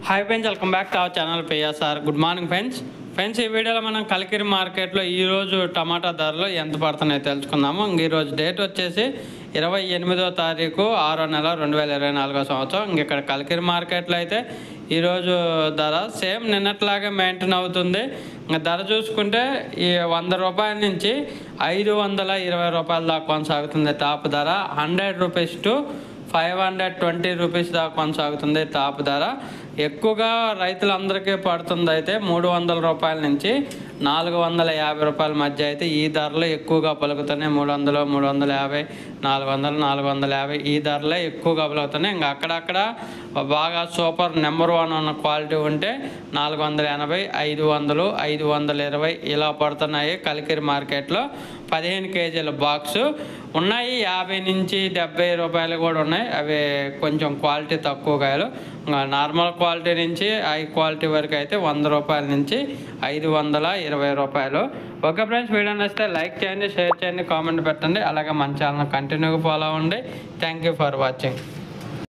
Hi friends, welcome back to our channel PSR. Good morning friends ఈ వీడియోలో మనం కలికిరి మార్కెట్లో ఈరోజు టమాటా ధరలు ఎంత పడుతున్నాయో తెలుసుకుందాము. ఈరోజు డేట్ వచ్చేసి 28వ తారీఖు 6వ నెల 2024 సంవత్సరం. ఇక్కడ కలికిరి మార్కెట్లో అయితే ఈరోజు ధర సేమ్ నిన్నట్లాగే మెయింటైన్ అవుతుంది. ఇంకా ధర చూసుకుంటే ఈ 100 రూపాయల నుంచి 520 రూపాయల దాకా కొనసాగుతుంది. టాప్ ధర 100 రూపీస్ టు 520 రూపీస్ దాకా కొనసాగుతుంది. టాప్ ధర ఎక్కువగా రైతులందరికీ పడుతుంది అయితే 300 రూపాయల నుంచి 450 రూపాయల మధ్య అయితే ఈ ధరలు ఎక్కువగా పలుకుతున్నాయి. 300, 350, 400, 450 ఈ ధరలే ఎక్కువగా పలుకుతున్నాయి. ఇంకా అక్కడక్కడ బాగా సూపర్ నెంబర్ 1 ఉన్న క్వాలిటీ ఉంటే 480, 500, 520 ఇలా పడుతున్నాయి. కలికిరి మార్కెట్లో 15 కేజీల బాక్సు ఉన్నాయి. 50 నుంచి 70 రూపాయలు కూడా ఉన్నాయి. అవి కొంచెం క్వాలిటీ తక్కువ కాయలు. నార్మల్ క్వాలిటీ నుంచి హై క్వాలిటీ వరకు అయితే 100 రూపాయల నుంచి 520 రూపాయలు. ఓకే ఫ్రెండ్స్, వీడియో నచ్చితే లైక్ చేయండి, షేర్ చేయండి, కామెంట్ పెట్టండి. అలాగే మన ఛానల్ కంటిన్యూగా ఫాలో అవ్వండి. Thank you for watching.